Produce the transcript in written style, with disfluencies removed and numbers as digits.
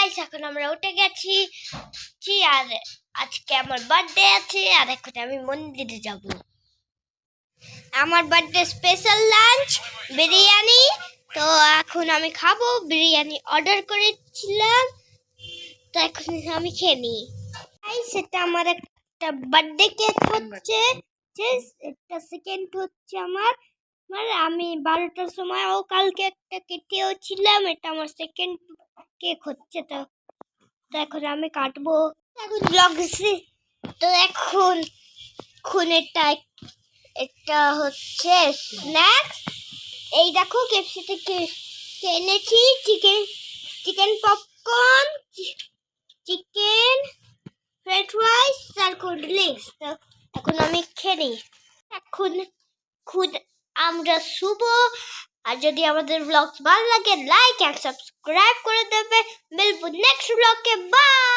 Guys এখন আমরা উঠে গেছি আর আজকে আমার বার্থডে আছে আর এখন আমি মন্দিরে যাব। আমার বার্থডে স্পেশাল লাঞ্চ বিরিয়ানি, তো এখন আমি খাবো। বিরিয়ানি অর্ডার করেছিলাম, তো এখন আমি খেয়ে নিই। গাইস এটা আমার একটা বার্থডে কেক হচ্ছে, এটা সেকেন্ড হচ্ছে আমার। আমি 12টার সময় কালকে একটা কেটেও ছিলাম, এটা আমার সেকেন্ড কেক হচ্ছে। তো এখন আমি কাটবো, এখন ব্লগছি। তো এখন এটা হচ্ছে স্ন্যাক্স। এই দেখো কেএফসি থেকে এনেছি chicken popcorn, chicken french fries আর কোল্ড ড্রিঙ্কস। তো এখন আমি খেয়ে নিই। এখন আমরা শুভ। আর যদি আমাদের ব্লগ ভালো লাগে লাইক এন্ড সাবস্ক্রাইব করে দেবে। মিলবো নেক্সট ব্লগে। বাই।